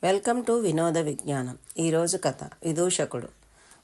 Welcome to వినోద విజ్ఞానం. ఈరోజు కథ విదూషకుడు.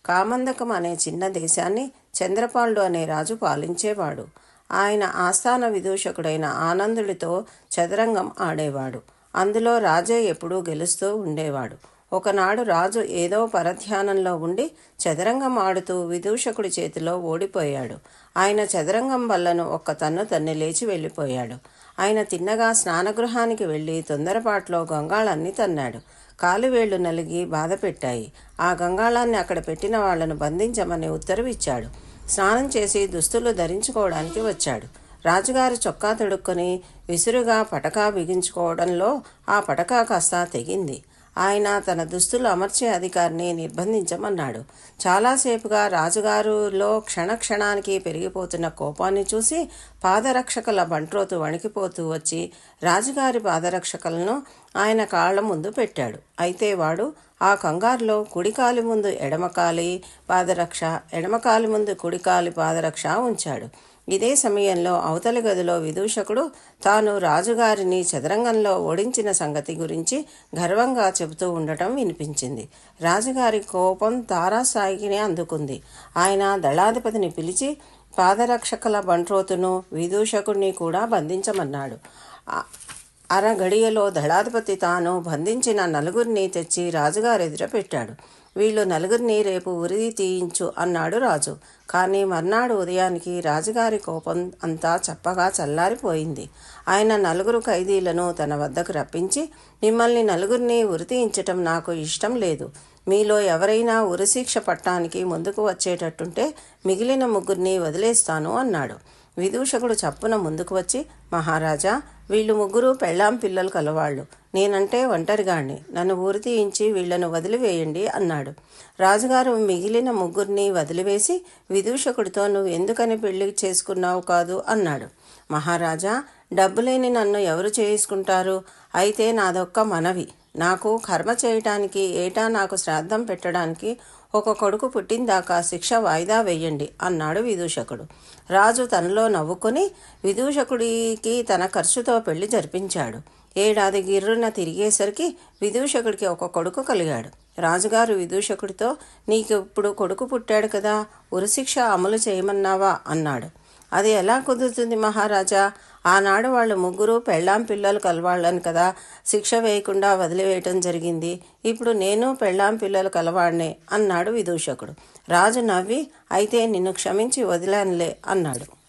కామందకం అనే చిన్న దేశాన్ని చంద్రపాలుడు అనే రాజు పాలించేవాడు. ఆయన ఆస్థాన విదూషకుడైన ఆనందుడితో చదరంగం ఆడేవాడు. అందులో రాజే ఎప్పుడూ గెలుస్తూ ఉండేవాడు. ఒకనాడు రాజు ఏదో పరధ్యానంలో ఉండి చదరంగం ఆడుతూ విదూషకుడి చేతిలో ఓడిపోయాడు. ఆయన చదరంగం వల్లను ఒక్క తన్ని లేచి వెళ్ళిపోయాడు. ఆయన తిన్నగా స్నానగృహానికి వెళ్ళి తొందరపాట్లో గంగాళాన్ని తన్నాడు. కాలువేళ్లు నలిగి బాధ పెట్టాయి. ఆ గంగాళాన్ని అక్కడ పెట్టిన వాళ్లను బంధించమని ఉత్తర్వు ఇచ్చాడు. స్నానం చేసి దుస్తులు ధరించుకోవడానికి వచ్చాడు. రాజుగారు చొక్కా తొడుక్కొని విసురుగా పటకా బిగించుకోవడంలో ఆ పటకా కాస్త తెగింది. ఆయన తన దుస్తులు అమర్చే అధికారిని నిర్బంధించమన్నాడు. చాలాసేపుగా రాజుగారులో క్షణక్షణానికి పెరిగిపోతున్న కోపాన్ని చూసి పాదరక్షకుల బంట్రోతు వణికిపోతూ వచ్చి రాజుగారి పాదరక్షకులను ఆయన కాళ్ల ముందు పెట్టాడు. అయితే వాడు ఆ కంగారులో కుడికాలి ముందు ఎడమకాలి పాదరక్ష, ఎడమకాలి ముందు కుడికాలి పాదరక్ష ఉంచాడు. ఇదే సమయంలో అవతలి గదిలో విదూషకుడు తాను రాజుగారిని చదరంగంలో ఓడించిన సంగతి గురించి గర్వంగా చెబుతూ ఉండటం వినిపించింది. రాజుగారి కోపం తారాస్థాయికి అందుకుంది. ఆయన దళాధిపతిని పిలిచి పాదరక్షకుల బంట్రోతును విదూషకుడిని కూడా బంధించమన్నాడు. అరగడియలో దళాధిపతి తాను బంధించిన నలుగురిని తెచ్చి రాజుగారి ఎదుట పెట్టాడు. వీళ్ళు నలుగురిని రేపు ఉరి తీయించు అన్నాడు రాజు. కానీ మర్నాడు ఉదయానికి రాజుగారి కోపం అంతా చప్పగా చల్లారిపోయింది. ఆయన నలుగురు ఖైదీలను తన వద్దకు రప్పించి, మిమ్మల్ని నలుగురిని ఉరి తీయించటం నాకు ఇష్టం లేదు. మీలో ఎవరైనా ఉరిశిక్ష పట్టానికి ముందుకు వచ్చేటట్టుంటే మిగిలిన ముగ్గురిని వదిలేస్తాను అన్నాడు. విదూషకుడు చప్పున ముందుకు వచ్చి, మహారాజా, వీళ్ళు ముగ్గురు పెళ్ళాం పిల్లలు కలవాళ్ళు. నేనంటే ఒంటరిగాణ్ణి. నన్ను ఊరి తీయించి వీళ్లను వదిలివేయండి అన్నాడు. రాజుగారు మిగిలిన ముగ్గురిని వదిలివేసి విదూషకుడితో, నువ్వు ఎందుకని పెళ్లి చేసుకున్నావు కాదు అన్నాడు. మహారాజా, డబ్బులేని నన్ను ఎవరు చేసుకుంటారు? అయితే నాదొక్క మనవి. నాకు కర్మ చేయటానికి ఏటా నాకు శ్రాద్ధం పెట్టడానికి ఒక కొడుకు పుట్టిందాకా శిక్ష వాయిదా వేయండి అన్నాడు విదూషకుడు. రాజు తనలో నవ్వుకొని విదూషకుడికి తన ఖర్చుతో పెళ్లి జరిపించాడు. ఏడాది గిర్రున తిరిగేసరికి విదూషకుడికి ఒక కొడుకు కలిగాడు. రాజుగారు విదూషకుడితో, నీకు ఇప్పుడు కొడుకు పుట్టాడు కదా, ఉరిశిక్ష అమలు చేయమన్నావా అన్నాడు. అది ఎలా కుదురుతుంది మహారాజా? ఆనాడు వాళ్ళు ముగ్గురు పెళ్ళాం పిల్లలు కలవాళ్ళని కదా శిక్ష వేయకుండా వదిలివేయటం జరిగింది. ఇప్పుడు నేను పెళ్ళాం పిల్లలు కలవాడినే అన్నాడు విదూషకుడు. రాజు నవ్వి, అయితే నిన్ను క్షమించి వదిలానులే అన్నాడు.